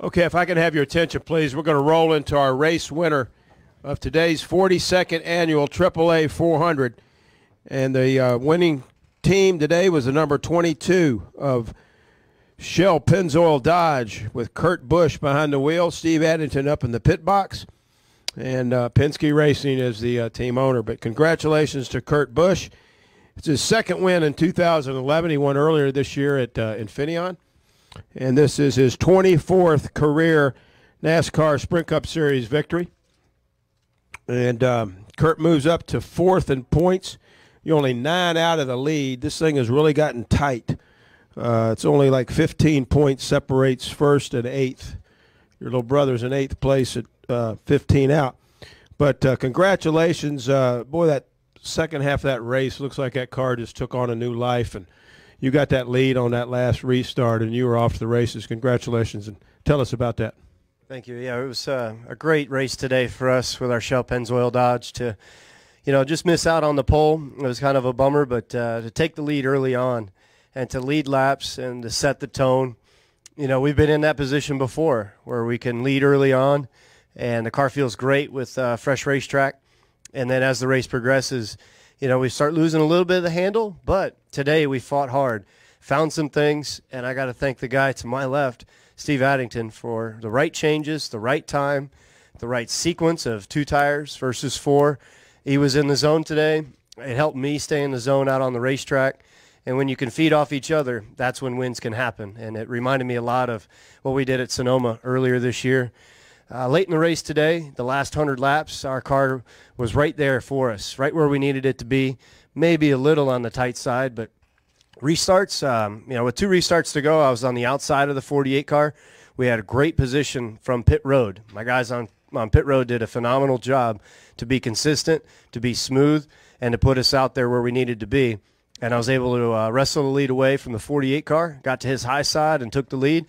Okay, if I can have your attention, please. We're going to roll into our race winner of today's 42nd annual AAA 400. And the winning team today was the number 22 of Shell Pennzoil Dodge with Kurt Busch behind the wheel, Steve Addington up in the pit box, and Penske Racing is the team owner. But congratulations to Kurt Busch. It's his second win in 2011. He won earlier this year at Infineon. And this is his 24th career NASCAR Sprint Cup Series victory. And Kurt moves up to fourth in points. You're only 9 out of the lead. This thing has really gotten tight. It's only like 15 points separates first and eighth. Your little brother's in eighth place at 15 out. But congratulations. Boy, that second half of that race looks like that car just took on a new life. And you got that lead on that last restart, and you were off to the races. Congratulations, and tell us about that. Thank you. Yeah, it was a great race today for us with our Shell Pennzoil Dodge to, just miss out on the pole. It was kind of a bummer, but to take the lead early on and to lead laps and to set the tone, we've been in that position before where we can lead early on, and the car feels great with fresh racetrack. And then as the race progresses, we start losing a little bit of the handle, but today we fought hard, found some things, and I got to thank the guy to my left, Steve Addington, for the right changes, the right time, the right sequence of 2 tires versus 4. He was in the zone today. It helped me stay in the zone out on the racetrack. And when you can feed off each other, that's when wins can happen. And it reminded me a lot of what we did at Sonoma earlier this year. Late in the race today, the last 100 laps, our car was right there for us, right where we needed it to be, maybe a little on the tight side, but restarts, with 2 restarts to go, I was on the outside of the 48 car. We had a great position from pit road. My guys on pit road did a phenomenal job to be consistent, to be smooth, and to put us out there where we needed to be. And I was able to wrestle the lead away from the 48 car, got to his high side and took the lead.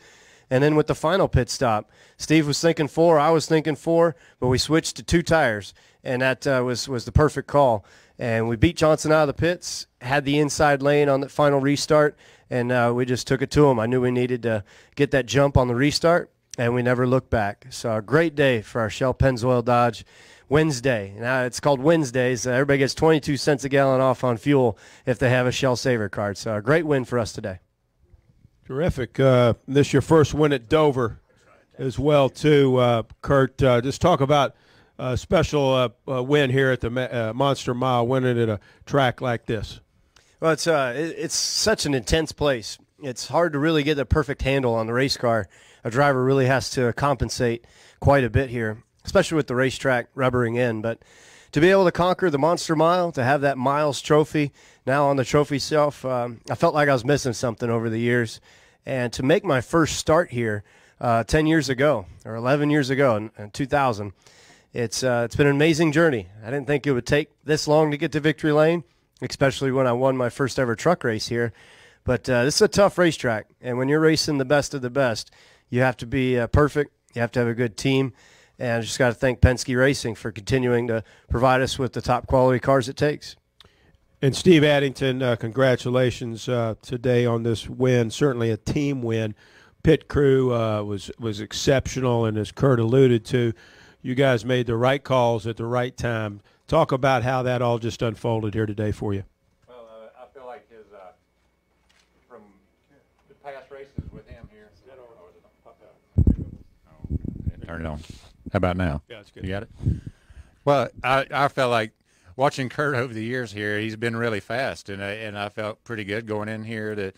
And then with the final pit stop, Steve was thinking 4, I was thinking 4, but we switched to 2 tires, and that was the perfect call. And we beat Johnson out of the pits, had the inside lane on the final restart, and we just took it to him. I knew we needed to get that jump on the restart, and we never looked back. So a great day for our Shell Pennzoil Dodge. Wednesday. Now it's called Wednesdays. Everybody gets 22 cents a gallon off on fuel if they have a Shell Saver card. So a great win for us today. Terrific. This your first win at Dover as well, too. Kurt, just talk about a special win here at the Monster Mile, winning at a track like this. Well, it's such an intense place. It's hard to really get the perfect handle on the race car. A driver really has to compensate quite a bit here, especially with the racetrack rubbering in. But to be able to conquer the Monster Mile, to have that Miles trophy now on the trophy shelf, I felt like I was missing something over the years. And to make my first start here 10 years ago, or 11 years ago in 2000, it's been an amazing journey. I didn't think it would take this long to get to victory lane, especially when I won my first ever truck race here. But this is a tough racetrack, and when you're racing the best of the best, you have to be perfect. You have to have a good team. And I just got to thank Penske Racing for continuing to provide us with the top quality cars it takes. And Steve Addington, congratulations today on this win. Certainly a team win. Pit crew was exceptional, and as Kurt alluded to, you guys made the right calls at the right time. Talk about how that all just unfolded here today for you. Well, I feel like his from the past races with him here. Turn it on. How about now? Yeah, it's good. You got it? Well, I felt like watching Kurt over the years here, he's been really fast, and I felt pretty good going in here. The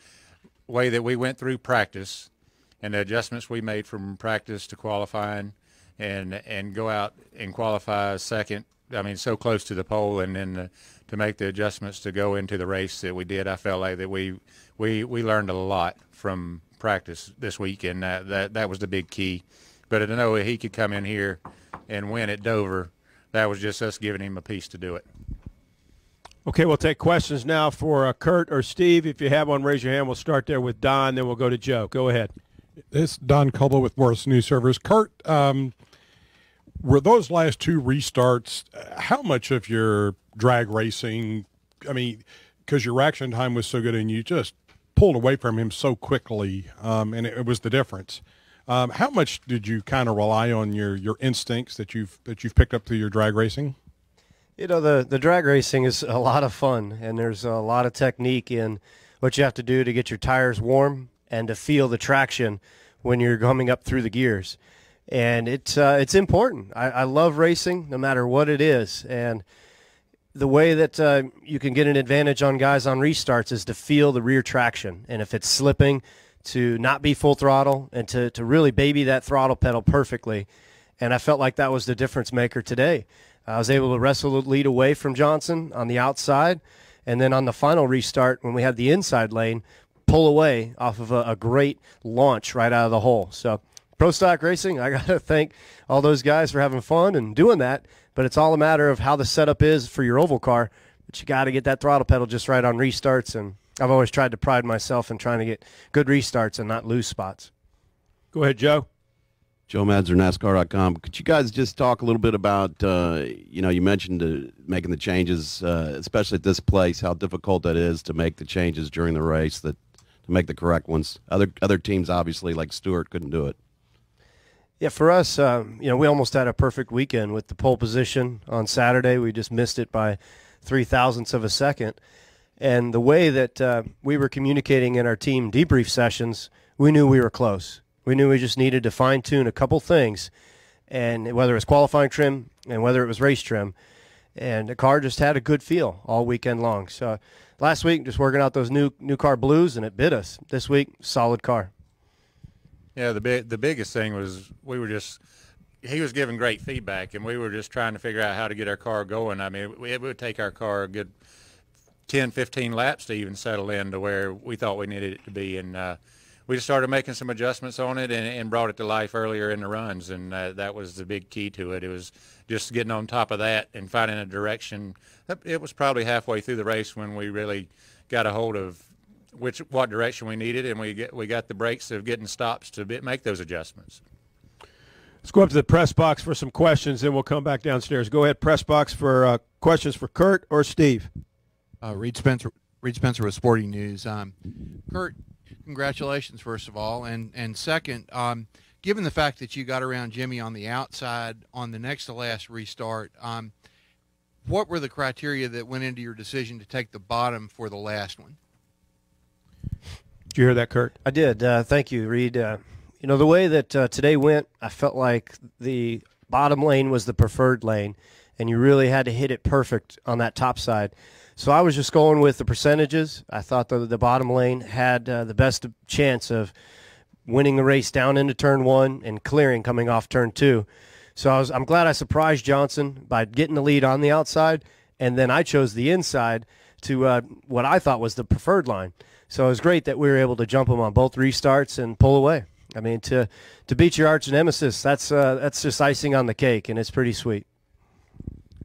way that we went through practice and the adjustments we made from practice to qualifying and go out and qualify second, I mean, so close to the pole, and then to make the adjustments to go into the race that we did, I felt like that we learned a lot from practice this week, and that was the big key. But to know he could come in here and win at Dover, that was just us giving him a piece to do it. Okay, we'll take questions now for Kurt or Steve. If you have one, raise your hand. We'll start there with Don, then we'll go to Joe. Go ahead. It's Don Culbo with Morris News Servers. Kurt, were those last 2 restarts, how much of your drag racing, I mean, because your reaction time was so good and you just pulled away from him so quickly, and it was the difference. How much did you kind of rely on your instincts that you've picked up through your drag racing? You know, the drag racing is a lot of fun, and there's a lot of technique in what you have to do to get your tires warm and to feel the traction when you're coming up through the gears. And it's important. I love racing no matter what it is. And the way that you can get an advantage on guys on restarts is to feel the rear traction. And if it's slipping, to not be full throttle and to really baby that throttle pedal perfectly. And I felt like that was the difference maker today. I was able to wrestle the lead away from Johnson on the outside. And then on the final restart, when we had the inside lane, pull away off of a great launch right out of the hole. So Pro Stock Racing, I got to thank all those guys for having fun and doing that. But it's all a matter of how the setup is for your oval car. But you got to get that throttle pedal just right on restarts. And I've always tried to pride myself in trying to get good restarts and not lose spots. Go ahead, Joe. Joe Madser, NASCAR.com. Could you guys just talk a little bit about, you mentioned making the changes, especially at this place, how difficult that is to make the changes during the race, to make the correct ones. Other teams, obviously, like Stewart, couldn't do it. Yeah, for us, we almost had a perfect weekend with the pole position on Saturday. We just missed it by 0.003 of a second. And the way that we were communicating in our team debrief sessions, we knew we were close. We knew we just needed to fine-tune a couple things, and whether it was qualifying trim and whether it was race trim. And the car just had a good feel all weekend long. So last week, just working out those new car blues, and it bit us. This week, solid car. Yeah, the biggest thing was he was giving great feedback, and we were just trying to figure out how to get our car going. I mean, it would take our car a good 10, 15 laps to even settle in to where we thought we needed it to be. And we just started making some adjustments on it and brought it to life earlier in the runs, and that was the big key to it. It was just getting on top of that and finding a direction. It was probably halfway through the race when we really got a hold of what direction we needed, and we got the breaks of getting stops to make those adjustments. Let's go up to the press box for some questions, then we'll come back downstairs. Go ahead, press box for questions for Kurt or Steve. Reed Spencer with Sporting News. Kurt, congratulations, first of all. And second, given the fact that you got around Jimmy on the outside on the next to last restart, what were the criteria that went into your decision to take the bottom for the last one? Did you hear that, Kurt? I did. Thank you, Reed. The way that today went, I felt like the bottom lane was the preferred lane, and you really had to hit it perfect on that top side. So I was just going with the percentages. I thought the bottom lane had the best chance of winning the race down into turn one and clearing coming off turn two. So I'm glad I surprised Johnson by getting the lead on the outside, and then I chose the inside to what I thought was the preferred line. So it was great that we were able to jump him on both restarts and pull away. I mean, to beat your arch nemesis, that's just icing on the cake, and it's pretty sweet.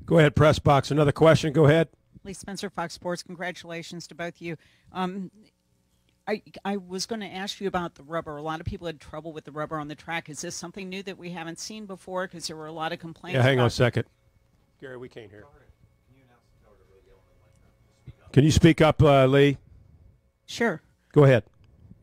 Go ahead, press box. Another question. Go ahead. Lee Spencer, Fox Sports. Congratulations to both of you. I was going to ask you about the rubber. A lot of people had trouble with the rubber on the track. Is this something new that we haven't seen before? Because there were a lot of complaints. Yeah, hang on a second. Gary, we can't hear. Can you speak up, Lee? Sure. Go ahead.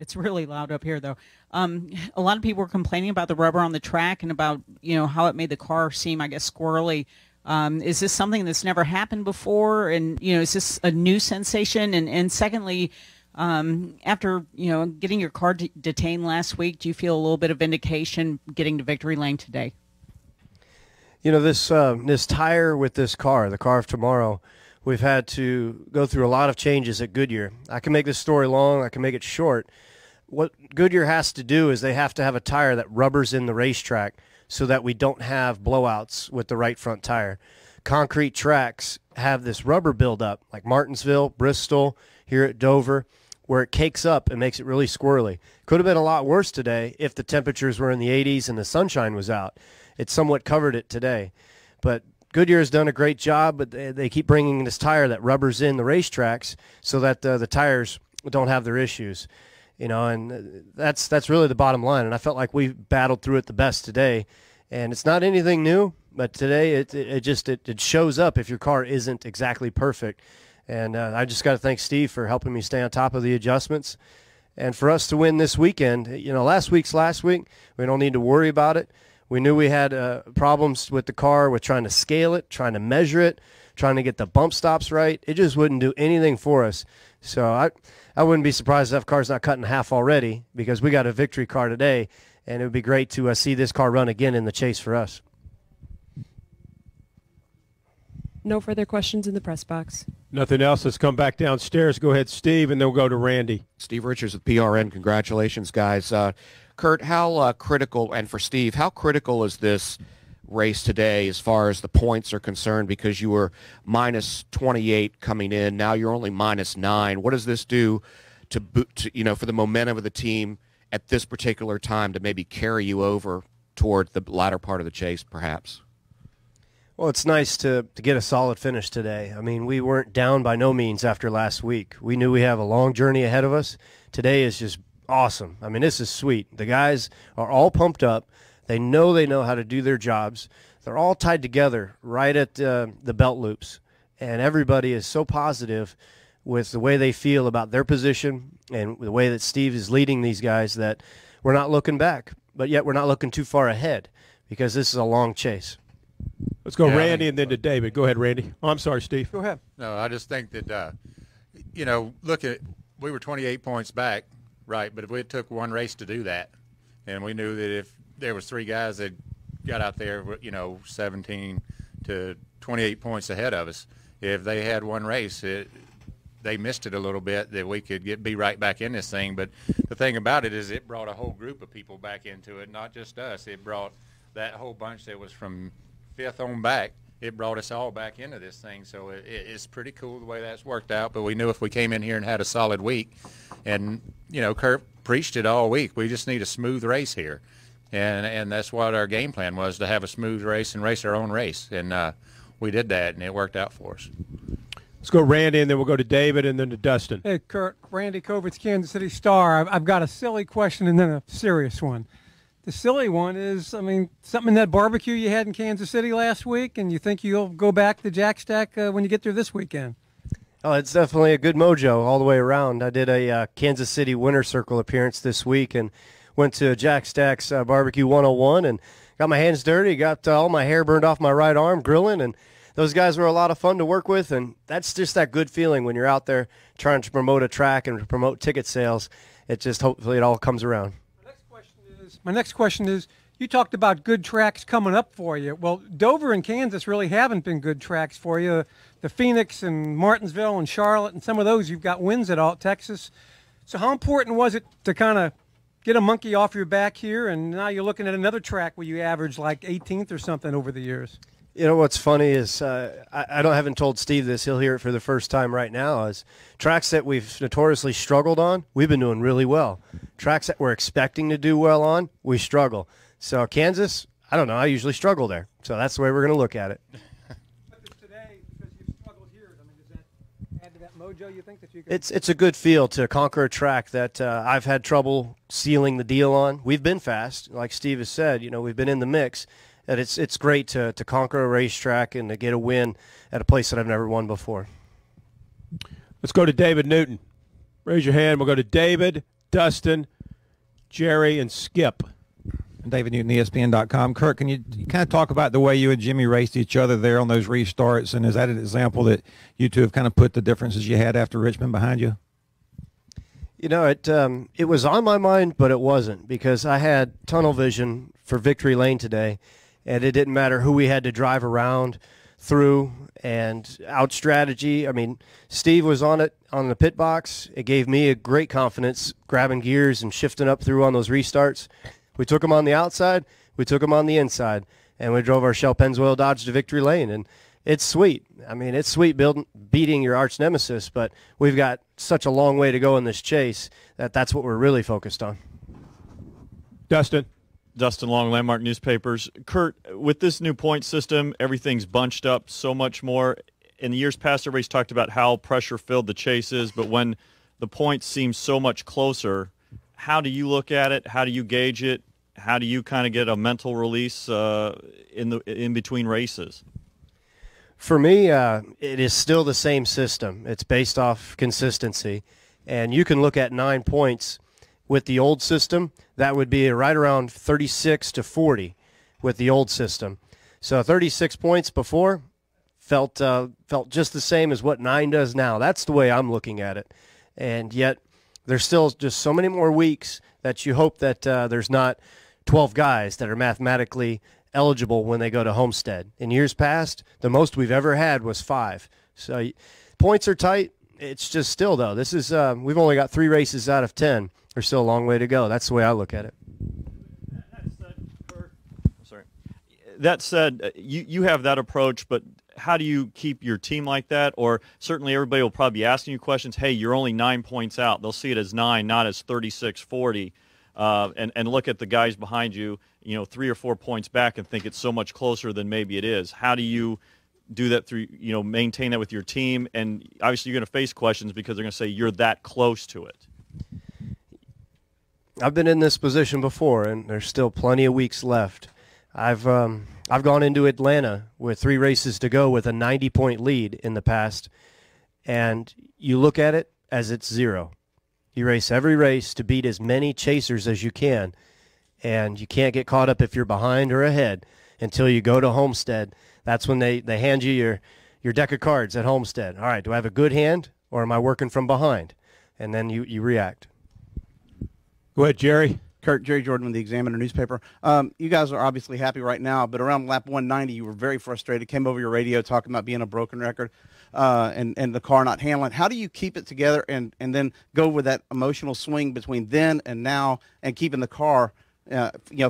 It's really loud up here, though. A lot of people were complaining about the rubber on the track and about, how it made the car seem, I guess, squirrely. Is this something that's never happened before? And, is this a new sensation? And secondly, after, getting your car detained last week, do you feel a little bit of vindication getting to victory lane today? This tire with this car, the car of tomorrow, we've had to go through a lot of changes at Goodyear. I can make this story long. I can make it short. What Goodyear has to do is they have to have a tire that rubbers in the racetrack so that we don't have blowouts with the right front tire. Concrete tracks have this rubber buildup, like Martinsville, Bristol, here at Dover, where it cakes up and makes it really squirrely. Could have been a lot worse today if the temperatures were in the 80s and the sunshine was out. It somewhat covered it today. But Goodyear has done a great job, but they keep bringing this tire that rubbers in the racetracks so that the tires don't have their issues. And that's really the bottom line. And I felt like we battled through it the best today. And it's not anything new, but today it shows up if your car isn't exactly perfect. And I just got to thank Steve for helping me stay on top of the adjustments. And for us to win this weekend, last week. We don't need to worry about it. We knew we had problems with the car, with trying to scale it, trying to measure it, trying to get the bump stops right. It just wouldn't do anything for us. So I wouldn't be surprised if that car's not cut in half already, because we got a victory car today, and it would be great to see this car run again in the chase for us. No further questions in the press box. Nothing else. Let's come back downstairs. Go ahead, Steve, and then we'll go to Randy. Steve Richards with PRN. Congratulations, guys. Kurt, how critical, and for Steve, how critical is this race today as far as the points are concerned? Because you were minus 28 coming in. Now you're only minus 9. What does this do to for the momentum of the team at this particular time to maybe carry you over toward the latter part of the chase, perhaps? Well, it's nice to get a solid finish today. I mean, we weren't down by no means after last week. We knew we have a long journey ahead of us. Today is just awesome. I mean, this is sweet. The guys are all pumped up. They know how to do their jobs. They're all tied together right at the belt loops. And everybody is so positive with the way they feel about their position and the way that Steve is leading these guys that we're not looking back, but yet we're not looking too far ahead, because this is a long chase. Let's go Randy and then to David. Go ahead, Randy. Oh, I'm sorry, Steve. Go ahead. No, I just think that, we were 28 points back, right, but it took one race to do that. And we knew that if there was 3 guys that got out there, 17 to 28 points ahead of us, if they had one race, they missed it a little bit, that we could be right back in this thing. But the thing about it is it brought a whole group of people back into it, not just us. It brought that whole bunch that was from 5th on back. It brought us all back into this thing. So it's pretty cool the way that's worked out. But we knew if we came in here and had a solid week, and, Kurt preached it all week, we just need a smooth race here. And that's what our game plan was, to have a smooth race and race our own race. And we did that, and it worked out for us. Let's go Randy, and then we'll go to David, and then to Dustin. Hey, Kurt. Randy Kovitz, Kansas City Star. I've got a silly question and then a serious one. The silly one is, something in that barbecue you had in Kansas City last week, and you think you'll go back to Jack Stack when you get there this weekend? Oh, it's definitely a good mojo all the way around. I did a Kansas City Winter Circle appearance this week and went to Jack Stack's Barbecue 101 and got my hands dirty, got all my hair burned off my right arm grilling, and those guys were a lot of fun to work with, and that's just that good feeling when you're out there trying to promote a track and promote ticket sales. It just, hopefully it all comes around. My next question is, you talked about good tracks coming up for you. Well, Dover and Kansas really haven't been good tracks for you. The Phoenix and Martinsville and Charlotte and some of those, you've got wins at all, Texas. So how important was it to kind of get a monkey off your back here, and now you're looking at another track where you average like 18th or something over the years? You know what's funny is I haven't told Steve this. He'll hear it for the first time right now. Is tracks that we've notoriously struggled on, we've been doing really well. Tracks that we're expecting to do well on, we struggle. So Kansas, I don't know. I usually struggle there. So that's the way we're going to look at it. But today, because you've struggled here, does that add to that mojo you think that you can? It's a good feel to conquer a track that I've had trouble sealing the deal on. We've been fast, like Steve has said. We've been in the mix. That it's great to conquer a racetrack and to get a win at a place that I've never won before. Let's go to David Newton. Raise your hand. We'll go to David, Dustin, Jerry, and Skip. David Newton, ESPN.com. Kurt, can you kind of talk about the way you and Jimmy raced each other there on those restarts, and is that an example that you two have kind of put the differences you had after Richmond behind you? It was on my mind, but it wasn't, because I had tunnel vision for Victory Lane today, and it didn't matter who we had to drive around through and out strategy. Steve was on it on the pit box. It gave me a great confidence grabbing gears and shifting up through on those restarts. We took them on the outside, we took them on the inside, and we drove our Shell Pennzoil Dodge to Victory Lane. And it's sweet. It's sweet beating your arch nemesis, but we've got such a long way to go in this chase that's what we're really focused on. Dustin Long, Landmark Newspapers. Kurt, with this new point system, everything's bunched up so much more. In the years past, everybody's talked about how pressure-filled the chase is, but when the points seem so much closer, how do you look at it? How do you gauge it? How do you kind of get a mental release in between races? For me, it is still the same system. It's based off consistency. And you can look at 9 points with the old system, that would be right around 36 to 40 with the old system. So 36 points before felt just the same as what 9 does now. That's the way I'm looking at it. And yet there's still just so many more weeks that you hope that there's not 12 guys that are mathematically eligible when they go to Homestead. In years past, the most we've ever had was 5. So points are tight. It's just still, though, this is we've only got 3 races out of 10. There's still a long way to go. That's the way I look at it. That said, you have that approach, but how do you keep your team like that? Or certainly everybody will probably be asking you questions. Hey, you're only 9 points out. They'll see it as 9, not as 36-40, and look at the guys behind you, 3 or 4 points back and think it's so much closer than maybe it is. How do you do that through, maintain that with your team? And obviously you're going to face questions because they're going to say you're that close to it. I've been in this position before, and there's still plenty of weeks left. I've gone into Atlanta with 3 races to go with a 90-point lead in the past, and you look at it as it's 0. You race every race to beat as many chasers as you can, and you can't get caught up if you're behind or ahead until you go to Homestead. That's when they hand you your deck of cards at Homestead. All right, do I have a good hand, or am I working from behind? And then you react. Go ahead, Jerry. Kurt, Jerry Jordan with the Examiner newspaper. You guys are obviously happy right now, but around lap 190, you were very frustrated, came over your radio talking about being a broken record and the car not handling. How do you keep it together and then go with that emotional swing between then and now and keeping the car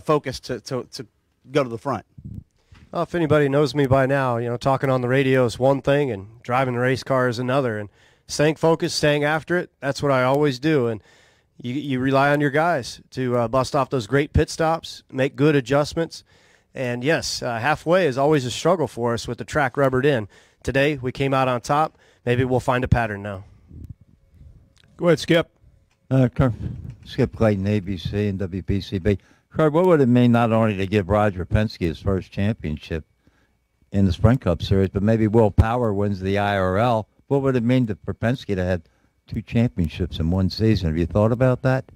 focused to go to the front? Well, if anybody knows me by now, talking on the radio is one thing and driving the race car is another. And staying focused, staying after it, that's what I always do. And you rely on your guys to bust off those great pit stops, make good adjustments. And, yes, halfway is always a struggle for us with the track rubbered in. Today we came out on top. Maybe we'll find a pattern now. Go ahead, Skip. Skip Clayton, ABC and WPCB. Kurt, what would it mean not only to give Roger Penske his first championship in the Sprint Cup Series, but maybe Will Power wins the IRL? What would it mean for Penske to have 2 championships in one season? Have you thought about that?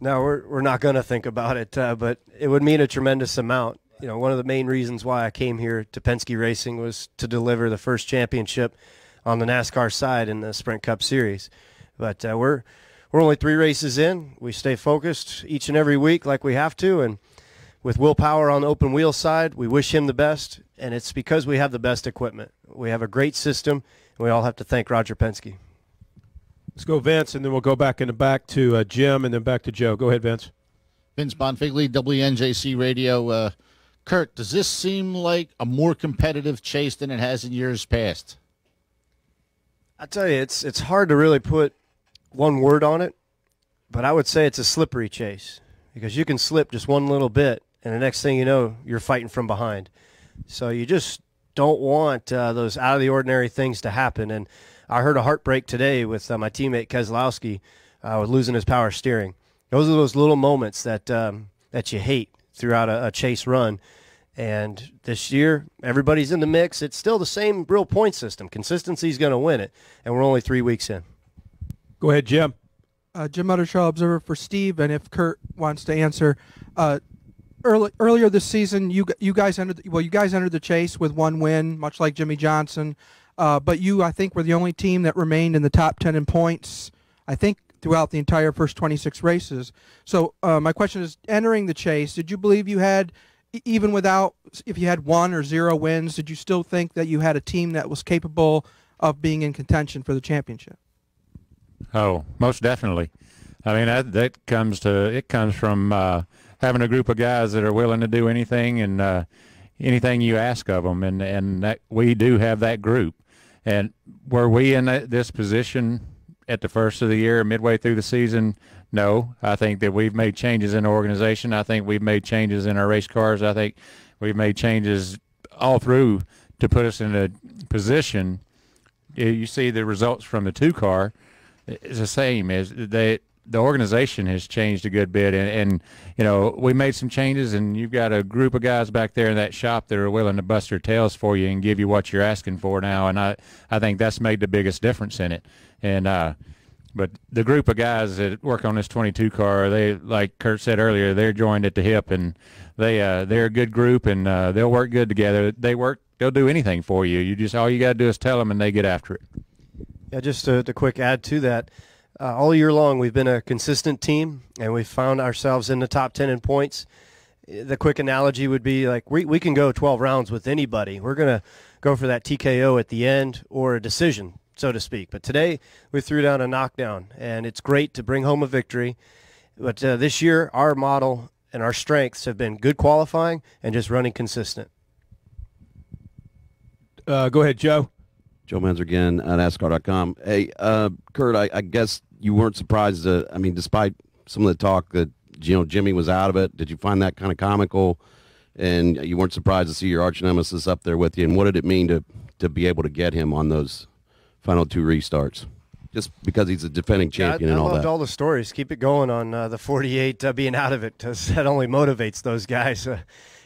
No, we're not going to think about it, but it would mean a tremendous amount. One of the main reasons why I came here to Penske Racing was to deliver the first championship on the NASCAR side in the Sprint Cup Series. But we're only 3 races in. We stay focused each and every week like we have to, and with Will Power on the open wheel side, we wish him the best, and it's because we have the best equipment. We have a great system, and we all have to thank Roger Penske. Let's go, Vince, and then we'll go back in the back to Jim and then back to Joe. Go ahead, Vince. Vince Bonfigley, WNJC Radio. Kurt, does this seem like a more competitive chase than it has in years past? I tell you, it's hard to really put one word on it, but I would say it's a slippery chase because you can slip just one little bit, and the next thing you know, you're fighting from behind. So you just don't want those out-of-the-ordinary things to happen. And I heard a heartbreak today with my teammate Keselowski with losing his power steering. Those are those little moments that you hate throughout a chase run. And this year, everybody's in the mix. It's still the same real point system. Consistency's going to win it, and we're only 3 weeks in. Go ahead, Jim. Jim Uttershaw, Observer for Steve, and if Kurt wants to answer, earlier this season, you guys entered the chase with 1 win, much like Jimmy Johnson. But you, I think, were the only team that remained in the top 10 in points, I think, throughout the entire first 26 races. So my question is, entering the chase, did you believe you had, even without, if you had 1 or 0 wins, did you still think that you had a team that was capable of being in contention for the championship? Oh, most definitely. I mean, that comes from having a group of guys that are willing to do anything and anything you ask of them, and that we do have that group. And were we in this position at the first of the year, midway through the season? No. I think that we've made changes in the organization. I think we've made changes in our race cars. I think we've made changes all through to put us in a position. You see the results from the 2 car. It's the same as the organization has changed a good bit, and we made some changes, and you've got a group of guys back there in that shop that are willing to bust their tails for you and give you what you're asking for now, and I think that's made the biggest difference in it. And But the group of guys that work on this 22 car, they, like Kurt said earlier, they're joined at the hip, and they're a good group, and they'll work good together. They'll do anything for you. All you got to do is tell them, and they get after it. Yeah, just to quick add to that, all year long we've been a consistent team, and we've found ourselves in the top 10 in points. The quick analogy would be like we can go 12 rounds with anybody. We're going to go for that TKO at the end or a decision, so to speak. But today we threw down a knockdown, and it's great to bring home a victory. But this year our model and our strengths have been good qualifying and just running consistent. Go ahead, Joe. Joe Menzer again at NASCAR.com. Hey, Kurt, I guess you weren't surprised. Despite some of the talk that Jimmy was out of it, did you find that kind of comical? And you weren't surprised to see your arch nemesis up there with you. And what did it mean to be able to get him on those final 2 restarts? Just because he's a defending champion and all that. I loved all the stories. Keep it going on the 48 being out of it, because that only motivates those guys.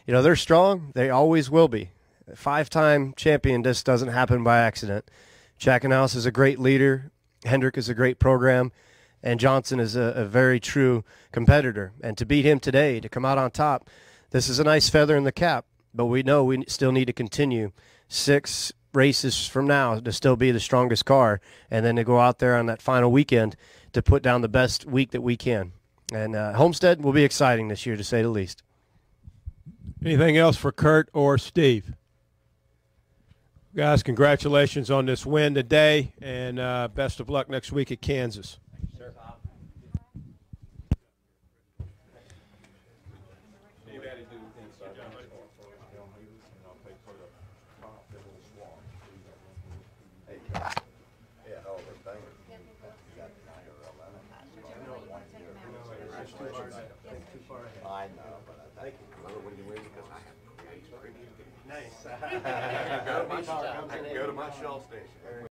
They're strong. They always will be. 5-time champion just doesn't happen by accident. Chackenhouse is a great leader. Hendrick is a great program. And Johnson is a very true competitor. And to beat him today, to come out on top, this is a nice feather in the cap. But we know we still need to continue 6 races from now to still be the strongest car, and then to go out there on that final weekend to put down the best week that we can. And Homestead will be exciting this year, to say the least. Anything else for Kurt or Steve? Guys, congratulations on this win today, and best of luck next week at Kansas. I know, but I think Nice. I can go to my Shell station.